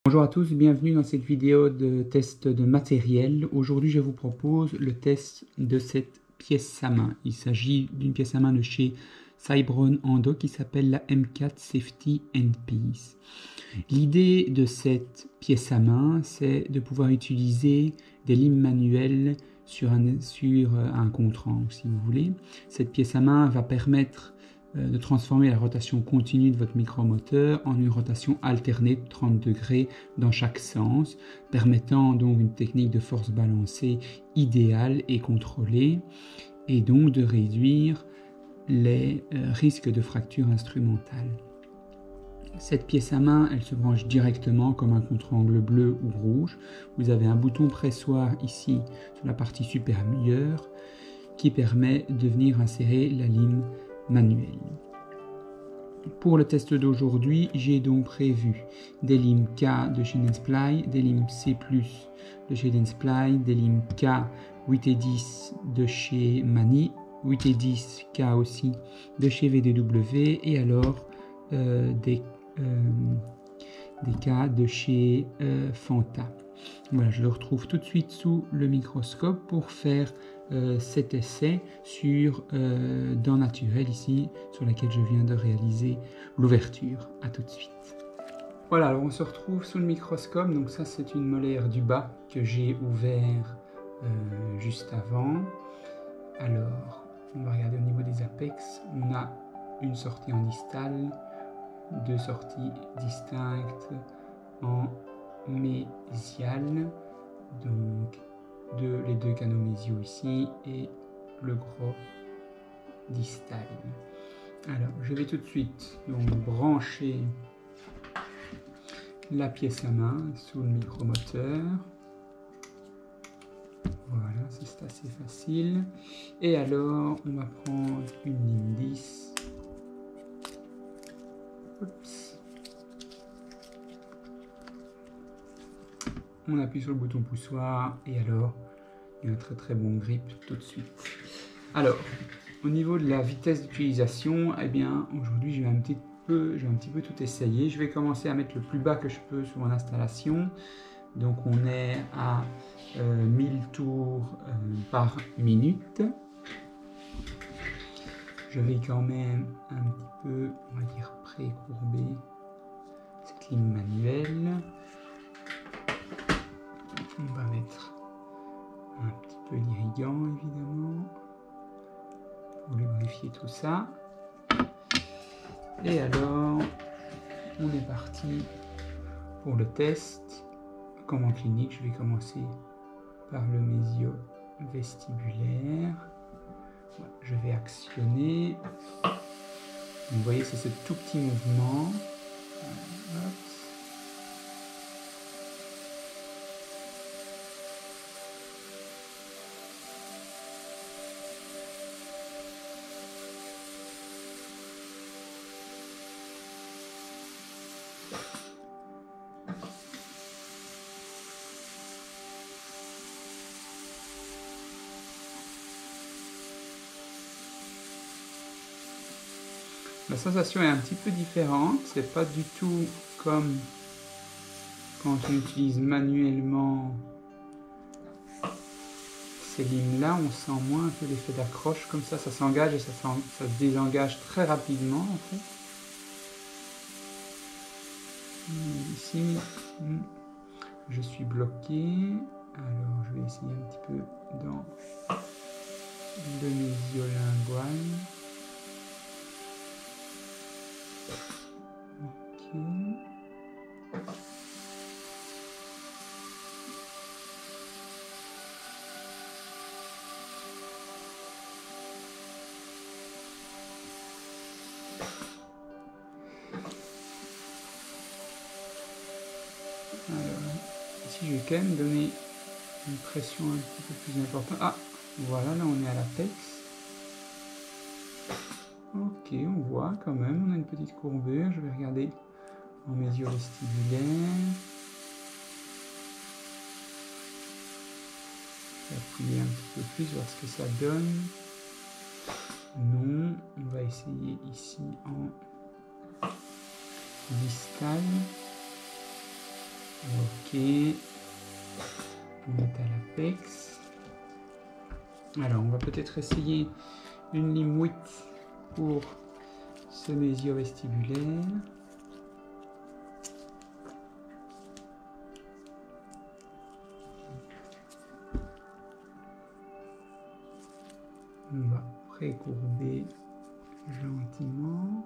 Bonjour à tous, bienvenue dans cette vidéo de test de matériel. Aujourd'hui, je vous propose le test de cette pièce à main. Il s'agit d'une pièce à main de chez Cybron Endo qui s'appelle la M4 Safety Piece. L'idée de cette pièce à main, c'est de pouvoir utiliser des limes manuelles sur un contre-angle, si vous voulez. Cette pièce à main va permettre de transformer la rotation continue de votre micromoteur en une rotation alternée de 30 degrés dans chaque sens, permettant donc une technique de force balancée idéale et contrôlée, et donc de réduire les risques de fracture instrumentale. Cette pièce à main, elle se branche directement comme un contre-angle bleu ou rouge. Vous avez un bouton pressoir ici sur la partie supérieure qui permet de venir insérer la lime manuelle. Pour le test d'aujourd'hui, j'ai donc prévu des limes K de chez Dentsply, des limes C+, de chez Dentsply, des limes K 8 et 10 de chez Mani, 8 et 10 K aussi de chez VDW, et alors des K de chez Fanta. Voilà, je le retrouve tout de suite sous le microscope pour faire cet essai sur dents naturelles ici, sur laquelle je viens de réaliser l'ouverture. A tout de suite. Voilà, alors on se retrouve sous le microscope. Donc ça, c'est une molaire du bas que j'ai ouvert juste avant. Alors, on va regarder au niveau des apex. On a une sortie en distale, deux sorties distinctes en mésial, donc les deux canaux mésiaux ici et le gros distal. Alors je vais tout de suite donc brancher la pièce à main sous le micromoteur. Voilà, c'est assez facile. Et alors on va prendre une ligne 10. Oups. On appuie sur le bouton poussoir et alors il y a un très bon grip tout de suite. Alors, au niveau de la vitesse d'utilisation, eh bien aujourd'hui je vais un petit peu tout essayer. Je vais commencer à mettre le plus bas que je peux sur mon installation. Donc on est à 1000 tours par minute. Je vais quand même un petit peu, on va dire, pré-courber cette ligne manuelle. On va mettre un petit peu d'irrigant évidemment pour lubrifier tout ça. Et alors, on est parti pour le test. Comme en clinique, je vais commencer par le mésio vestibulaire. Voilà, je vais actionner. Vous voyez, c'est ce tout petit mouvement. Hop. La sensation est un petit peu différente, c'est pas du tout comme quand on utilise manuellement ces lignes-là, on sent moins un peu l'effet d'accroche, comme ça s'engage et ça se désengage très rapidement en fait. Ici, je suis bloqué, alors je vais essayer un petit peu dans le mésio-lingual. Ok. Alors, ici je vais quand même donner une pression un petit peu plus importante. Ah, voilà, là on est à l'apex. Ok, on voit quand même, on a une petite courbure. Je vais regarder en mésio vestibulaire. Je vais appuyer un petit peu plus, voir ce que ça donne. Non, on va essayer ici en distal. Ok. On est à l'apex. Alors, on va peut-être essayer une lime 8 pour ce mésio-vestibulaire. On va précourber gentiment.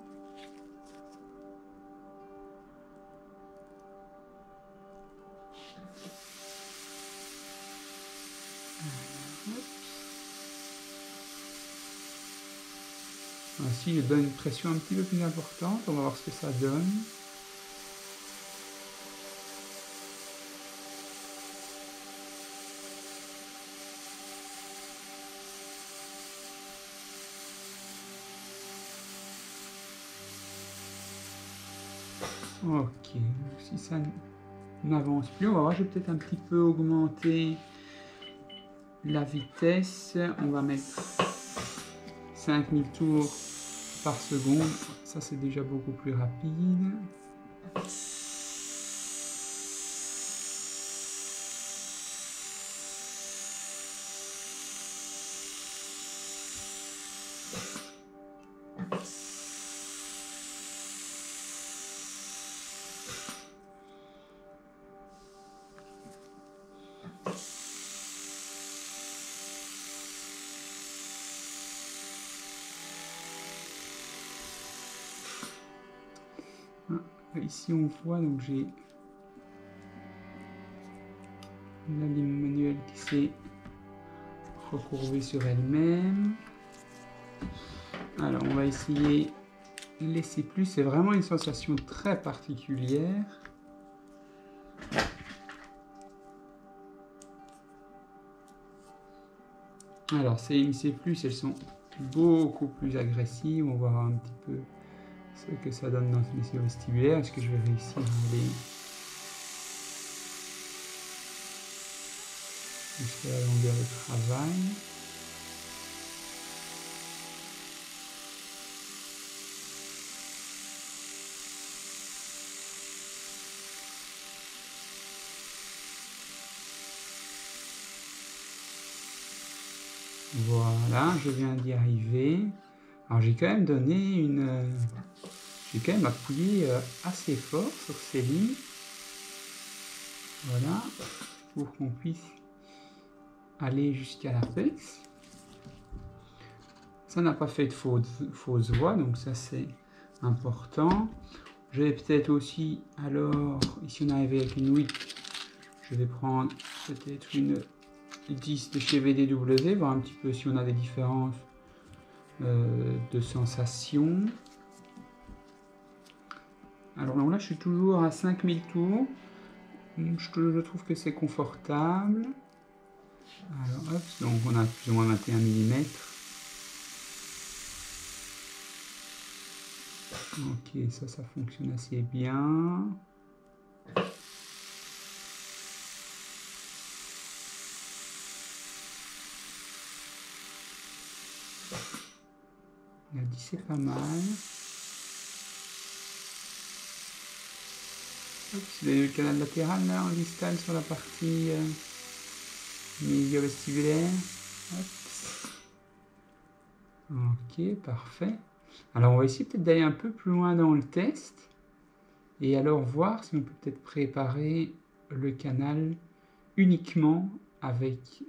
Ainsi, je donne une pression un petit peu plus importante. On va voir ce que ça donne. Ok, si ça n'avance plus, on va voir, je vais peut-être un petit peu augmenter la vitesse. On va mettre 5000 tours par seconde. Ça, c'est déjà beaucoup plus rapide. Ici on voit, donc j'ai la lime manuelle qui s'est recourbée sur elle-même. Alors on va essayer laisser plus, c'est vraiment une sensation très particulière. Alors ces IMC+, elles sont beaucoup plus agressives, on va voir un petit peu ce que ça donne dans ce mésio-vestibulaire. Est-ce que je vais réussir à aller jusqu'à la longueur de travail? Voilà, je viens d'y arriver. Alors j'ai quand même donné une... j'ai quand même appuyé assez fort sur ces lignes. Voilà, pour qu'on puisse aller jusqu'à l'apex. Ça n'a pas fait de fausse voie, donc ça c'est important. Je vais peut-être aussi, alors, ici on est arrivé avec une 8, je vais prendre peut-être une 10 de chez VDW, voir un petit peu si on a des différences de sensations. Alors là je suis toujours à 5000 tours, je trouve que c'est confortable. Alors hop, donc on a plus ou moins 21 mm. Ok, ça fonctionne assez bien. La 10 c'est pas mal. C'est le canal latéral là en distal sur la partie mésio-vestibulaire. Ok, parfait. Alors on va essayer peut-être d'aller un peu plus loin dans le test et alors voir si on peut peut-être préparer le canal uniquement avec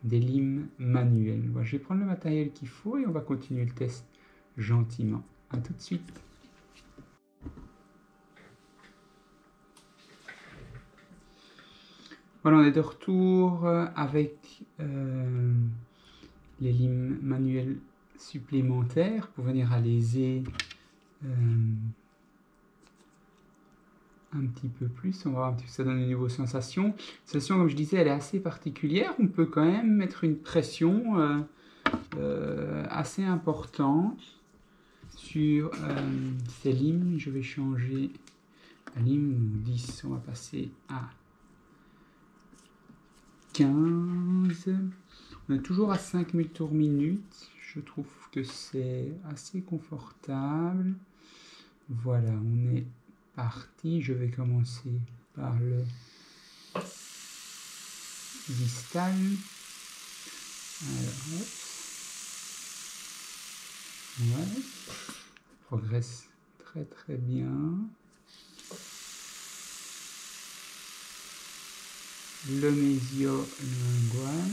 des limes manuelles. Voilà, je vais prendre le matériel qu'il faut et on va continuer le test gentiment. A tout de suite. Voilà, on est de retour avec les limes manuelles supplémentaires pour venir alléger un petit peu plus. On va voir un petit peu ce que ça donne au niveau sensation. Sensation, comme je disais, elle est assez particulière. On peut quand même mettre une pression assez importante sur ces limes. Je vais changer la lime 10. On va passer à 15. On est toujours à 5000 tours minute. Je trouve que c'est assez confortable. Voilà, on est partie. Je vais commencer par le distal. Alors, hop. Ouais, progresse très très bien. Le mésio-lingual.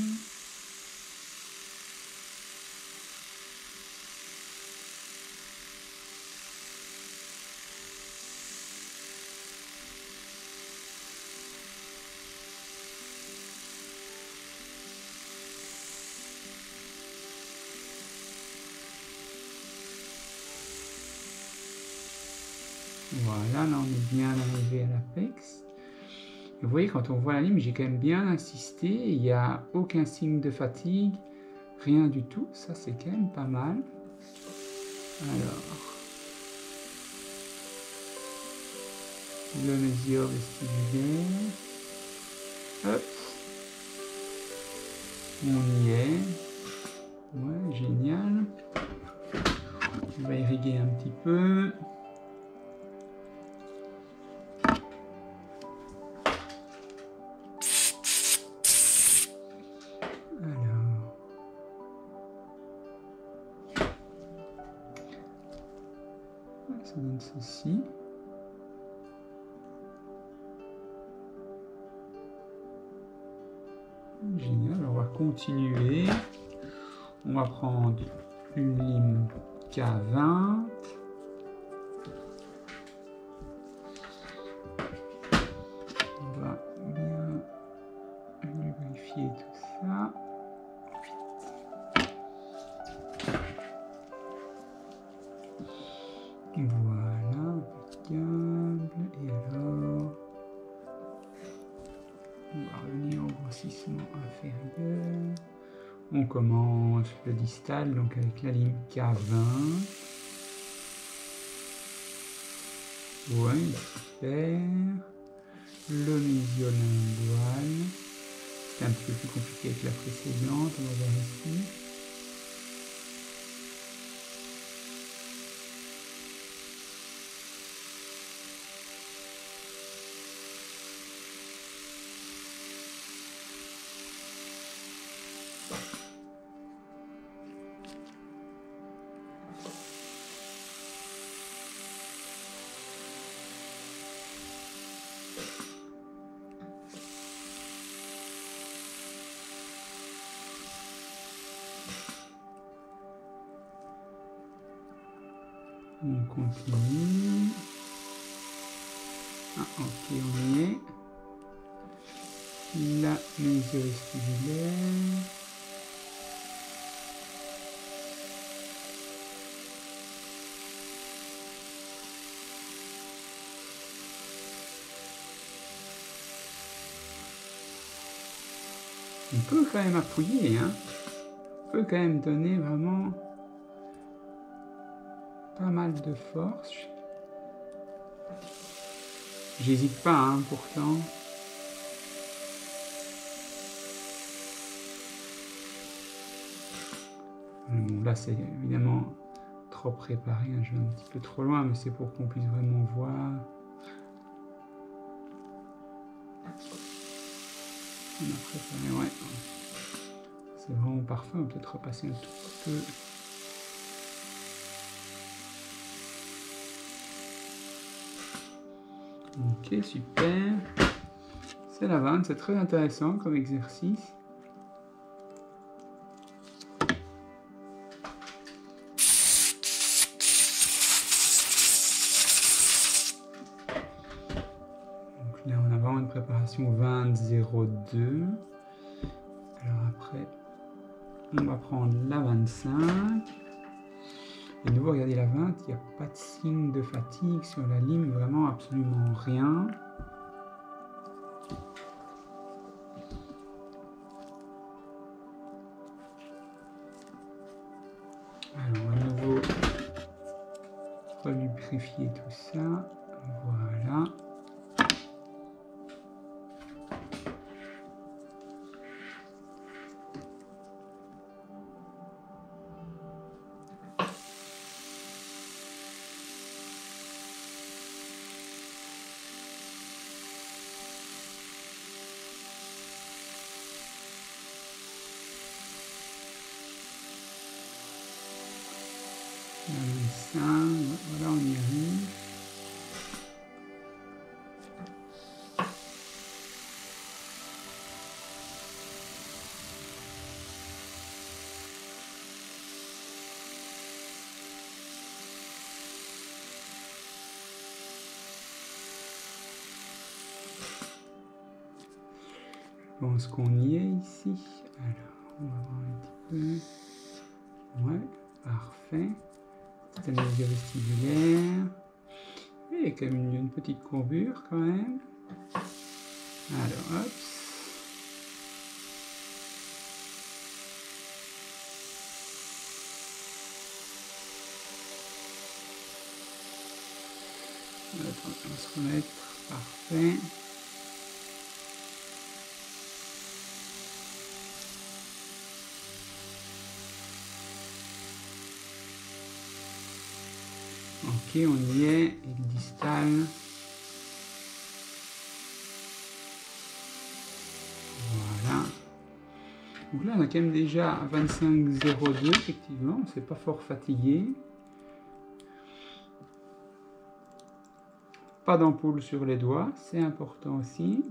Voilà, là on est bien arrivé à l'apex. Vous voyez, quand on voit la lime, j'ai quand même bien insisté. Il n'y a aucun signe de fatigue, rien du tout. Ça, c'est quand même pas mal. Alors, le mésio-vestibulaire. Hop. On y est. Ouais, génial. On va irriguer un petit peu. Ça donne ceci. Génial, on va continuer. On va prendre une lime K20. On va bien lubrifier tout ça. Voilà, impeccable. Et alors, on va revenir au grossissement inférieur. On commence le distal, donc avec la lime K20. Ouais, super. Le mésio-lingual. C'est un petit peu plus compliqué avec la précédente, on va voir ici. On continue. Ah, ok, on y est. La mésio-vestibulaire. On peut quand même appuyer, hein. On peut quand même donner vraiment pas mal de force. J'hésite pas, hein, pourtant. Bon, là, c'est évidemment trop préparé, hein. Je vais un petit peu trop loin, mais c'est pour qu'on puisse vraiment voir. On a préparé, ouais. C'est vraiment parfait. On va peut-être repasser un tout petit peu. Ok, super. C'est la vanne, c'est très intéressant comme exercice. Donc là, on a vraiment une préparation 20-02. Alors après, on va prendre la 25. Et de nouveau, regardez la 20, il n'y a pas de signe de fatigue sur la lime, vraiment absolument rien. Alors, à nouveau, relubrifier tout ça. Voilà. arrive. Je pense qu'on y est ici. Alors, on va voir un petit peu. Ouais, parfait. Système vestibulaire. Il y a quand même une petite courbure quand même. Alors, hop. On va se remettre. Parfait. Ok, on y est, et le distal. Voilà. Donc là, on a quand même déjà 25,02, effectivement, on s'est pas fort fatigué. Pas d'ampoule sur les doigts, c'est important aussi.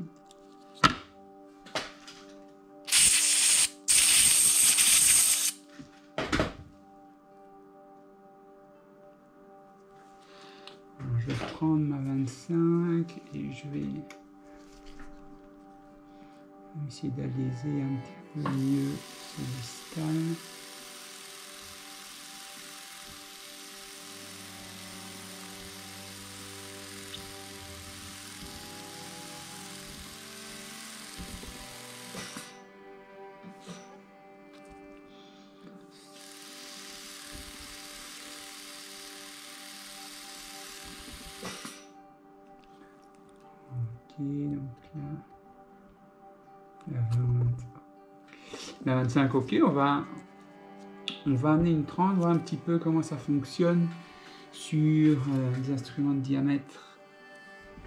Je vais prendre ma 25 et je vais essayer d'aliser un petit peu mieux ce distal. Donc là, la 25, ok, on va amener une 30, voir un petit peu comment ça fonctionne sur des instruments de diamètre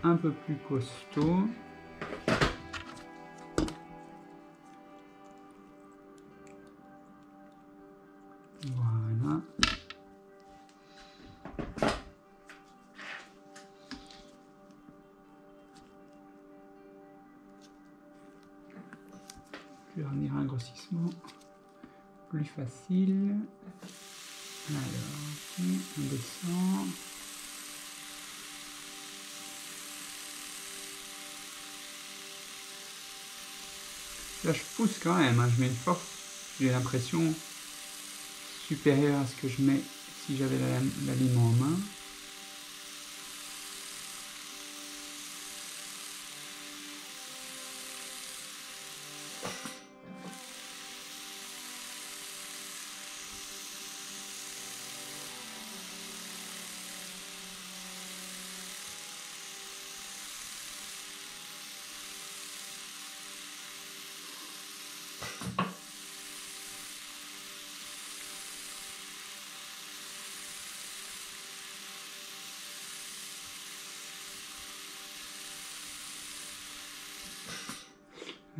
un peu plus costauds. Voilà. Je vais revenir à un grossissement plus facile. Alors, on descend. Là, je pousse quand même, hein. Je mets une force, j'ai l'impression, supérieure à ce que je mets si j'avais la lime en main.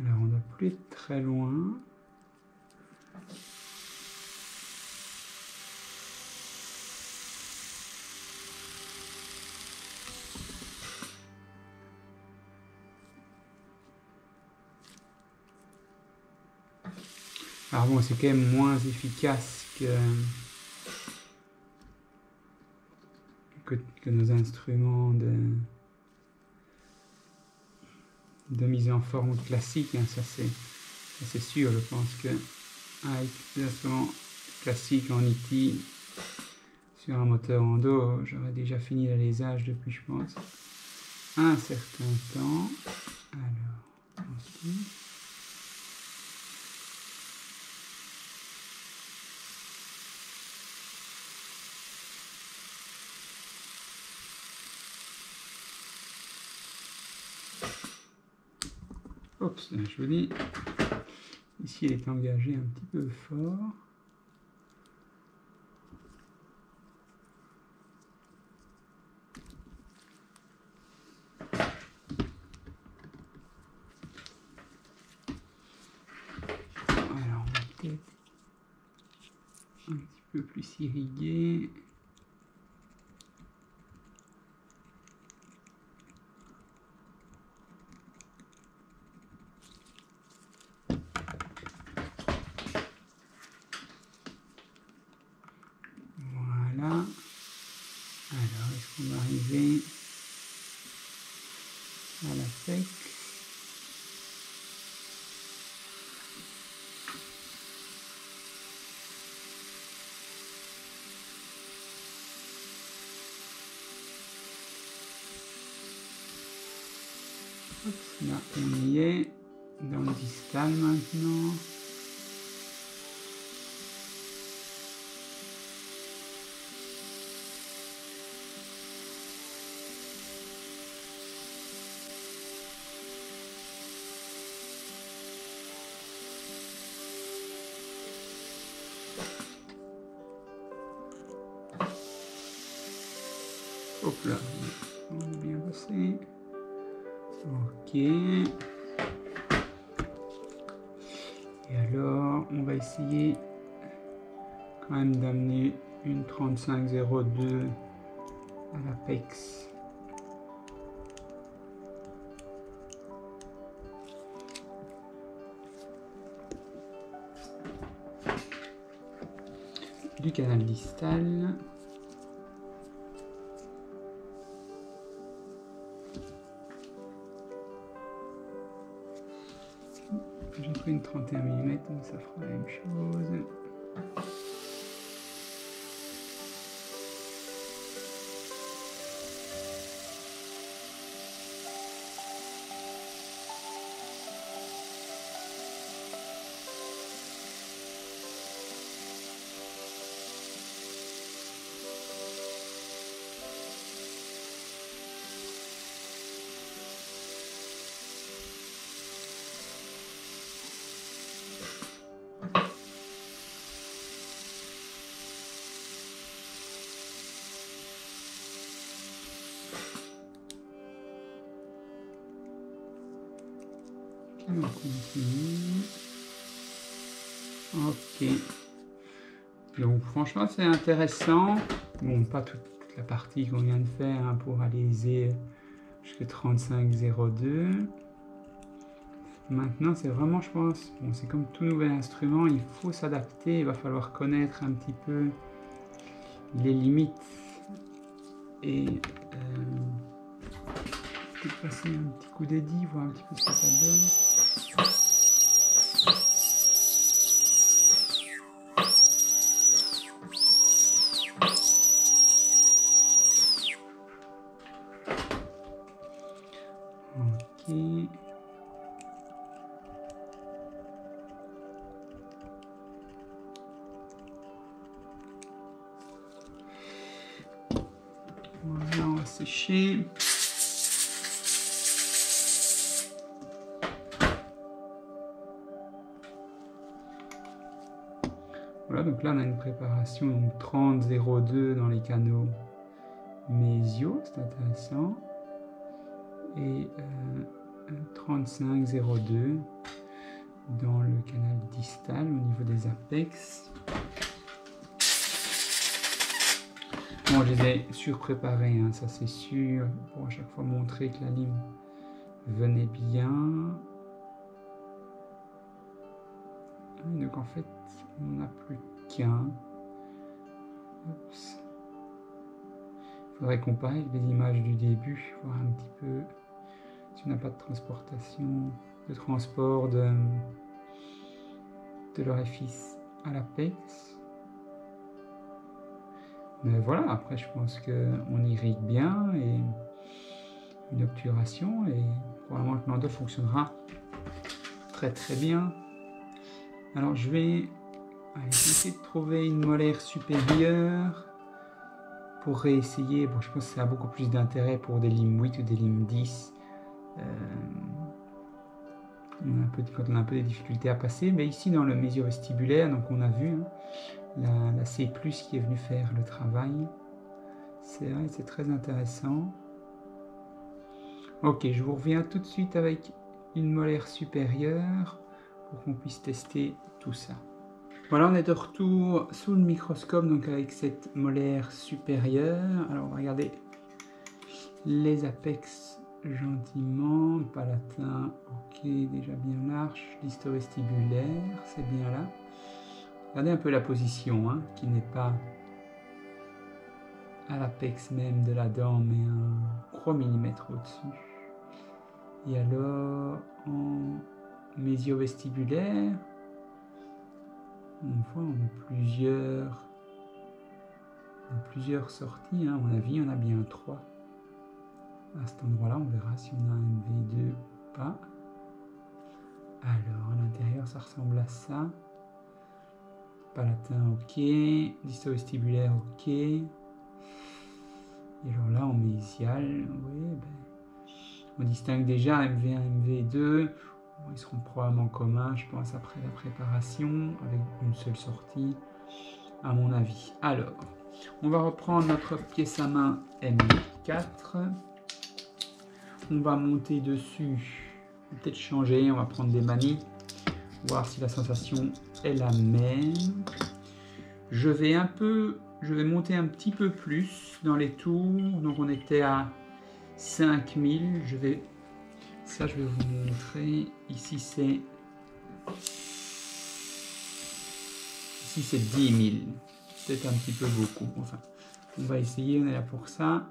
Alors, on n'a plus être très loin. Alors bon, c'est quand même moins efficace que nos instruments de mise en forme classique, hein. Ça c'est sûr. Je pense que avec des instruments classiques en IT sur un moteur Endo, j'aurais déjà fini l'alésage depuis, je pense, un certain temps. Alors, ensuite. Oups, je vous dis, ici il est engagé un petit peu fort. Alors on va peut-être un petit peu plus irriguer. à l'apex. Là, on y est dans le distal maintenant. Hop là, on est bien passé. Ok. Et alors, on va essayer quand même d'amener une 3502 à l'apex. Du canal distal. J'ai pris une 31 mm, donc ça fera la même chose. On continue. Ok. Donc franchement c'est intéressant. Bon, pas toute la partie qu'on vient de faire hein, pour aller jusqu'à 3502. Maintenant c'est vraiment, je pense, bon, c'est comme tout nouvel instrument, il faut s'adapter, il va falloir connaître un petit peu les limites et peut-être passer un petit coup d'édit, voir un petit peu ce que ça donne. Ok. Voilà, on va sécher. Voilà, donc là on a une préparation donc 30-02 dans les canaux mésiaux, c'est intéressant. Et 35-02 dans le canal distal au niveau des apex. Bon, je les ai surpréparés, hein, ça c'est sûr, pour à chaque fois montrer que la lime venait bien. Donc en fait, on n'a plus qu'un. Il faudrait comparer avec les images du début, voir un petit peu si on n'a pas de transportation, de transport de l'orifice à l'apex. Mais voilà, après je pense qu'on irrigue bien et une obturation et probablement que l'endos fonctionnera très très bien. Alors je vais essayer de trouver une molaire supérieure pour réessayer. Bon, je pense que ça a beaucoup plus d'intérêt pour des limes 8 ou des limes 10. Quand on a un peu des difficultés à passer, mais ici dans le mésio-vestibulaire, donc on a vu hein, la C+, qui est venue faire le travail. C'est très intéressant. Ok, je vous reviens tout de suite avec une molaire supérieure pour qu'on puisse tester tout ça. Voilà, on est de retour sous le microscope, donc avec cette molaire supérieure. Alors on va regarder les apex gentiment, palatin, ok, déjà bien large, l'histo-vestibulaire, c'est bien là. Regardez un peu la position, hein, qui n'est pas à l'apex même de la dent, mais un gros millimètre au-dessus. Et alors, en mésio-vestibulaire, on voit on a plusieurs sorties. Hein. À mon avis, il y en a bien 3. À cet endroit-là, on verra si on a un MV2 ou pas. Alors, à l'intérieur, ça ressemble à ça. Palatin, ok. Disto-vestibulaire, ok. Et alors là, en mésial, oui, on distingue déjà MV1, MV2. Ils seront probablement communs, je pense, après la préparation, avec une seule sortie, à mon avis. Alors, on va reprendre notre pièce à main M4. On va monter dessus, peut-être changer, on va prendre des manies, voir si la sensation est la même. Je vais monter un petit peu plus dans les tours, donc on était à 5000, je vais vous montrer, ici c'est 10 000, peut-être un petit peu beaucoup, enfin, on va essayer, on est là pour ça.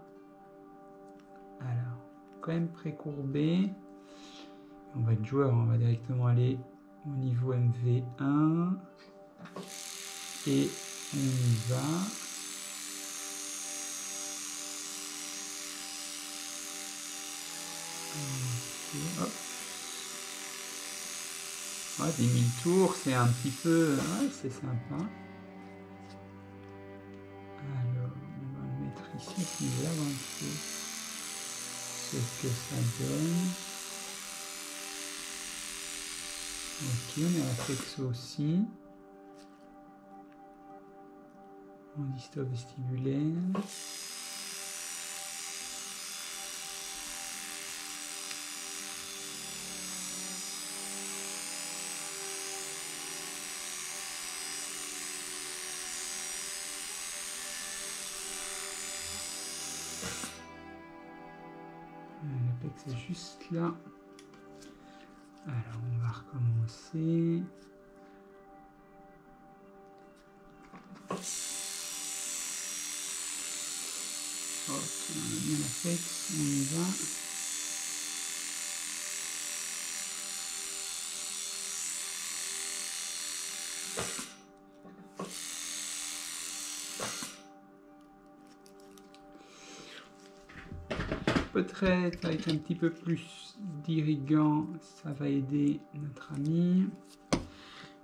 Alors, quand même précourbé, on va être joueur, on va directement aller au niveau MV1, et on y va. Okay, hop. Ouais, 10 000 tours, c'est un petit peu... Ouais, c'est sympa. Alors, on va le mettre ici, à ce niveau-là, voir un petit peu ce que ça donne. Ok, on est à flexo aussi. En disto vestibulaire. L'apex est juste là. Alors, on va recommencer. Ok, on a bien l'apex, on y va. Peut-être avec un petit peu plus d'irrigant, ça va aider notre ami.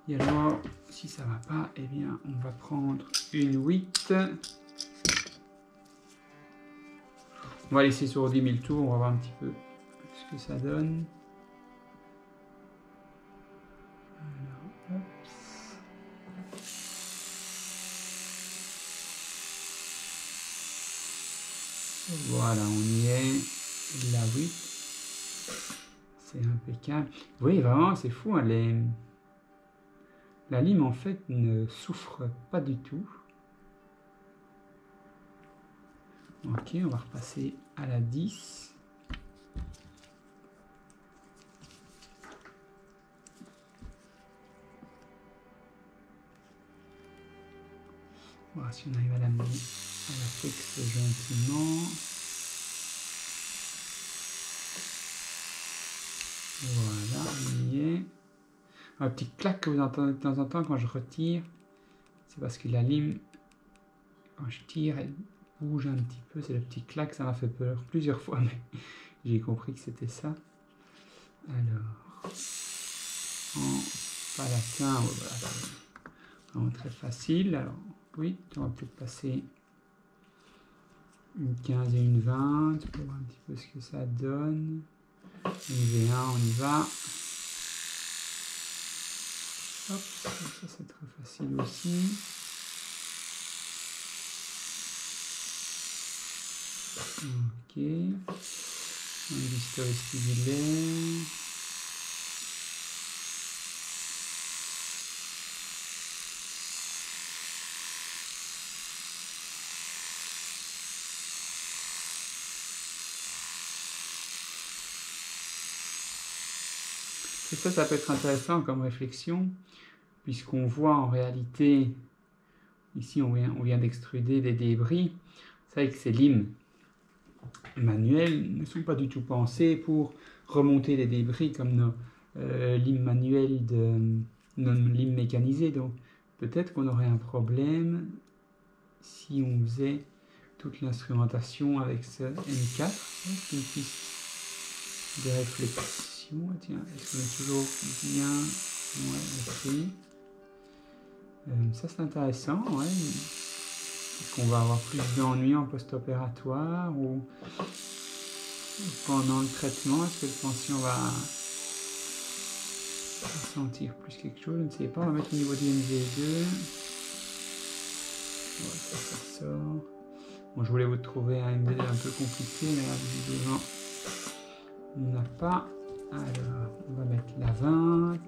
Et alors, si ça va pas, eh bien, on va prendre une 8. On va laisser sur 10 000 tours, on va voir un petit peu ce que ça donne. Alors, voilà, on y est. La 8. C'est impeccable. Vous voyez, vraiment, c'est fou. Hein, la lime, en fait, ne souffre pas du tout. Ok, on va repasser à la 10. Voilà, si on arrive à l'amener à la texte gentiment. Voilà, on y est. Un petit clac que vous entendez de temps en temps quand je retire, c'est parce que la lime, quand je tire, elle bouge un petit peu. C'est le petit clac, ça m'a fait peur plusieurs fois, mais j'ai compris que c'était ça. Alors, en palatin, voilà, c'est vraiment très facile. Alors, oui, on va peut-être passer une 15 et une 20 pour voir un petit peu ce que ça donne. Une V1, on y va. Hop, ça c'est très facile aussi. Ok. Un disto vestibulaire. Et ça peut être intéressant comme réflexion, puisqu'on voit en réalité, ici on vient d'extruder des débris. C'est vrai que ces limes manuelles ne sont pas du tout pensées pour remonter les débris comme nos limes manuelles, nos limes mécanisées. Donc peut-être qu'on aurait un problème si on faisait toute l'instrumentation avec ce M4. C'est une piste de réflexion. Tiens, est-ce qu'on est toujours bien? Ouais, ok. Ça c'est intéressant, ouais. Est-ce qu'on va avoir plus d'ennuis en post-opératoire ou pendant le traitement? Est-ce que le patient va sentir plus quelque chose? Je ne sais pas. On va mettre au niveau du MV2. Ouais, ça sort. Bon, je voulais vous trouver un MV2 un peu compliqué, mais là, visiblement, on n'a pas. Alors, on va mettre la 20.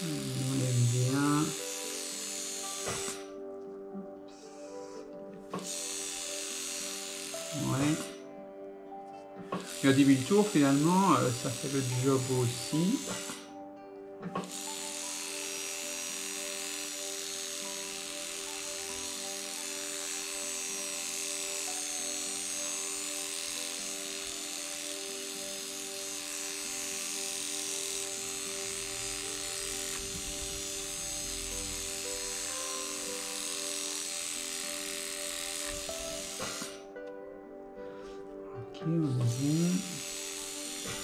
On MV1. Ouais. Et au début du tour, finalement, ça fait le job aussi. Ok, on est bon.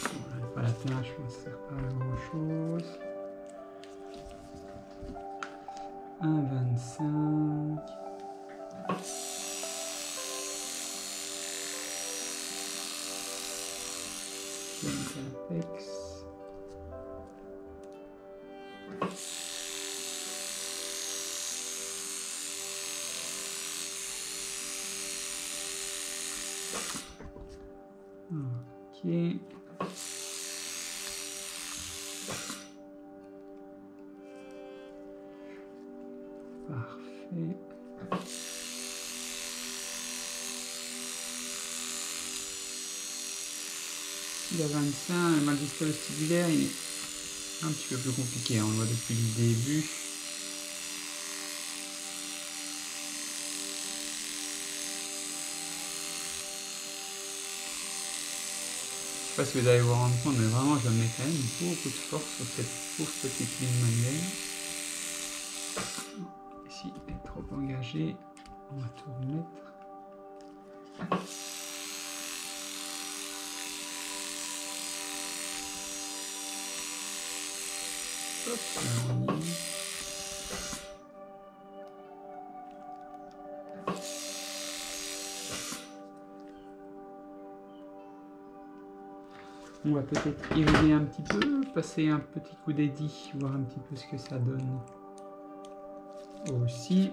Bon, pas la tâche, je pense que ça sert pas à grand chose. 1,25. Apex. Ok. Parfait. La 25, ma disque vestibulaire, il est un petit peu plus compliqué, on le voit depuis le début. Je sais pas si vous allez vous rendre compte, mais vraiment je mets quand même beaucoup de force sur cette pauvre petite ligne manuelle. Ici, elle est trop engagée, on va tout remettre. Hop, là on y est. On va peut-être irriguer un petit peu, passer un petit coup d'édit, voir un petit peu ce que ça donne aussi.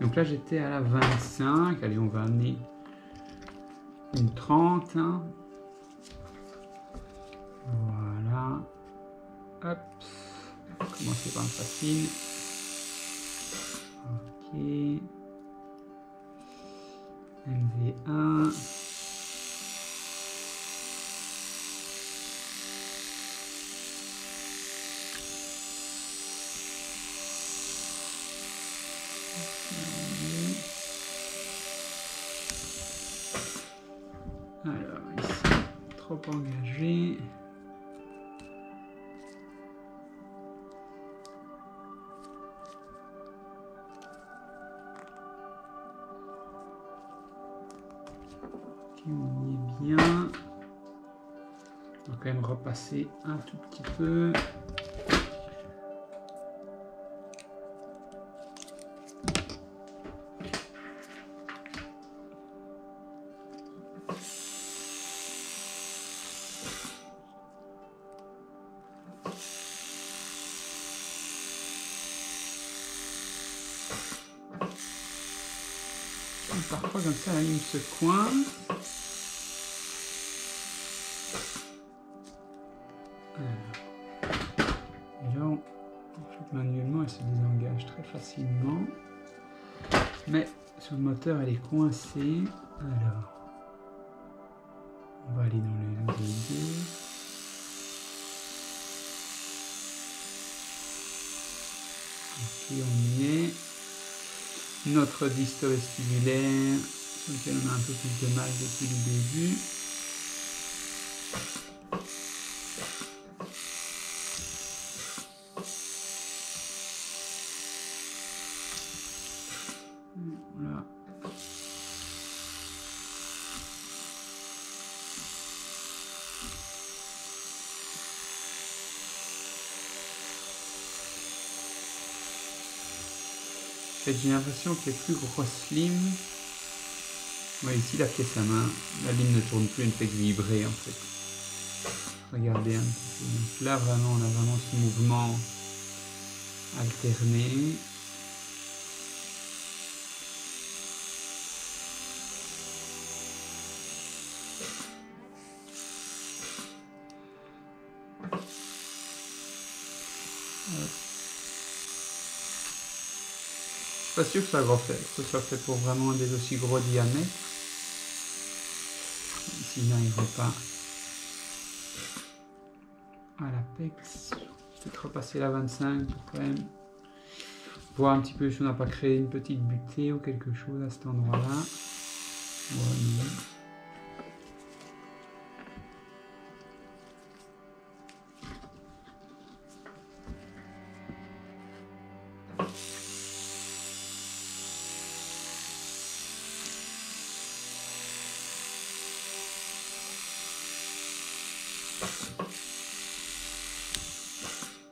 Donc là j'étais à la 25, allez on va amener une 30. Hein. Voilà. Hop. On va commencer par le facile. Ok. MV1. Alors ici, trop engagé. Ok, on y est bien. On va quand même repasser un tout petit peu. Parfois comme ça la ligne se coince. facilement. Mais sur le moteur, elle est coincée. Alors, on va aller dans le 2. Ok, on y est. Notre disque vestibulaire, sur lequel on a un peu plus de mal depuis le début. Voilà. J'ai l'impression que les plus grosses limes, ouais, ici la pièce à main, la lime ne tourne plus, elle ne fait que vibrer en fait. Regardez un petit peu. Donc là vraiment, on a vraiment ce mouvement alterné. Je suis pas sûr que ce soit fait pour vraiment des aussi gros diamètres. Ici, il n'arriverait pas à l'apex. Peut-être repasser la 25 pour quand même voir un petit peu si on n'a pas créé une petite butée ou quelque chose à cet endroit-là. Voilà.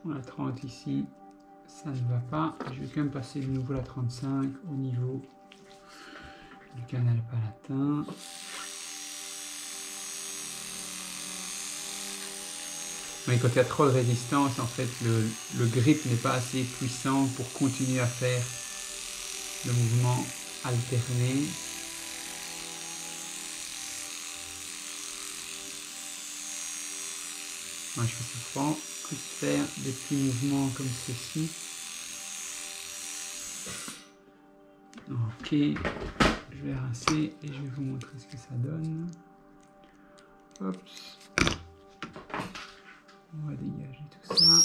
La 30 ici, ça ne va pas. Je vais quand même passer de nouveau la 35 au niveau du canal palatin. Mais quand il y a trop de résistance, en fait, le grip n'est pas assez puissant pour continuer à faire le mouvement alterné. Moi, je prends plus faire des petits mouvements comme ceci. Ok, je vais rincer et je vais vous montrer ce que ça donne. Hop. On va dégager tout ça.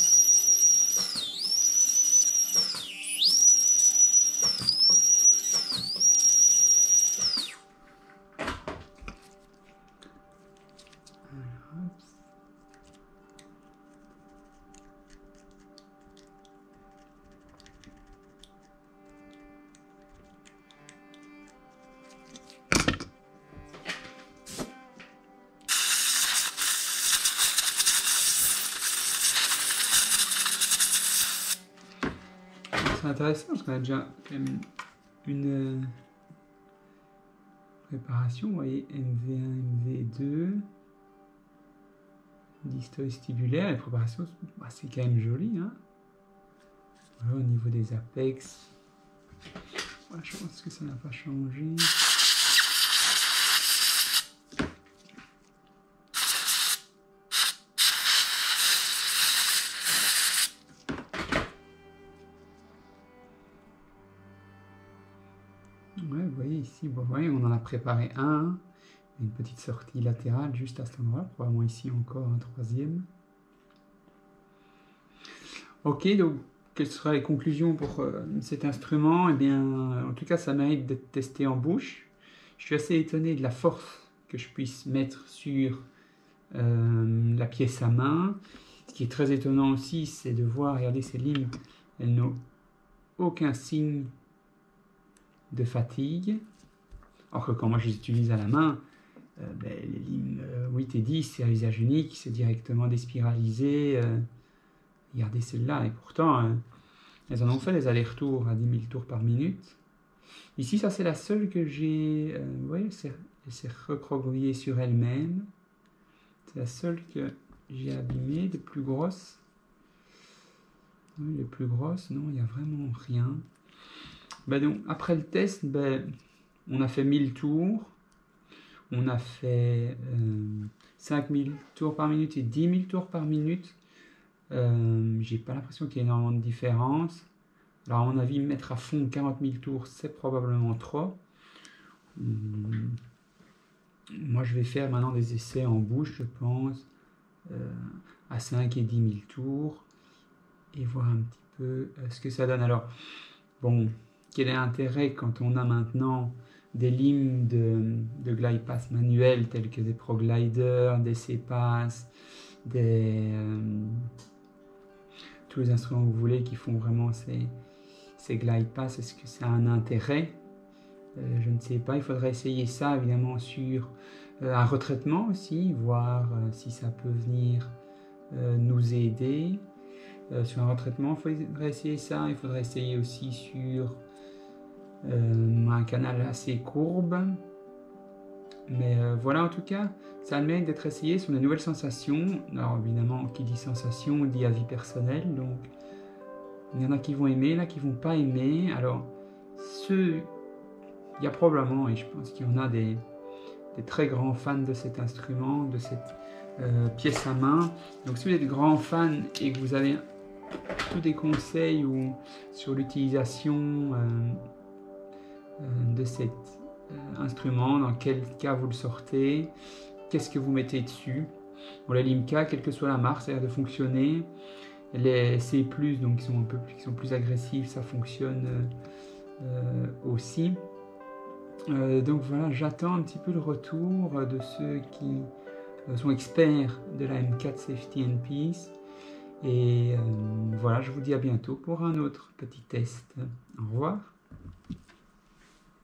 C'est intéressant parce qu'on a déjà quand même une préparation. Vous voyez, MV1, MV2, disto vestibulaire. La préparation, bah, c'est quand même joli. Hein, voilà, au niveau des apex, ouais, je pense que ça n'a pas changé. Ouais, vous voyez ici, bon, vous voyez, on en a préparé un, une petite sortie latérale juste à cet endroit, probablement ici encore un troisième. Ok, donc quelles seraient les conclusions pour cet instrument? Eh bien, en tout cas, ça mérite d'être testé en bouche. Je suis assez étonné de la force que je puisse mettre sur la pièce à main. Ce qui est très étonnant aussi, c'est de voir, regardez ces lignes, elles n'ont aucun signe de fatigue. Alors que quand moi je les utilise à la main, les lignes 8 et 10, c'est à usage unique, c'est directement déspiralisé. Regardez celle-là, et pourtant, elles en ont fait des allers-retours à 10 000 tours par minute. Ici, ça c'est la seule que j'ai... vous voyez, elle s'est recroquevillée sur elle-même. C'est la seule que j'ai abîmée, les plus grosses. Oui, les plus grosses, non, il n'y a vraiment rien. Donc, après le test, on a fait 1000 tours. On a fait 5000 tours par minute et 10 000 tours par minute. J'ai pas l'impression qu'il y ait énormément de différence. Alors à mon avis, mettre à fond 40 000 tours, c'est probablement trop. Moi, je vais faire maintenant des essais en bouche, je pense, à 5 et 10 000 tours, et voir un petit peu ce que ça donne. Alors, bon, quel est l'intérêt quand on a maintenant des limes de glide pass manuels tels que des ProGlider, des C-Pass, tous les instruments que vous voulez qui font vraiment ces glide pass, est-ce que ça a un intérêt? Je ne sais pas, il faudrait essayer ça évidemment sur un retraitement aussi, voir si ça peut venir nous aider. Sur un retraitement, il faudrait essayer ça, il faudrait essayer aussi sur un canal assez courbe. Mais voilà, en tout cas, ça a le mérite d'être essayé sur de nouvelles sensations. Alors évidemment, qui dit sensation dit avis personnel, donc il y en a qui vont aimer, là qui vont pas aimer. Alors il y a probablement, et je pense qu'il y en a des très grands fans de cet instrument, de cette pièce à main. Donc si vous êtes grand fan et que vous avez tous des conseils sur l'utilisation de cet instrument, dans quel cas vous le sortez, qu'est-ce que vous mettez dessus. Bon, la Limca, quelle que soit la marque, ça a l'air de fonctionner. Les C+, donc qui sont plus agressifs, ça fonctionne aussi. Donc voilà, j'attends un petit peu le retour de ceux qui sont experts de la M4 Safety and Peace. Et voilà, je vous dis à bientôt pour un autre petit test. Au revoir.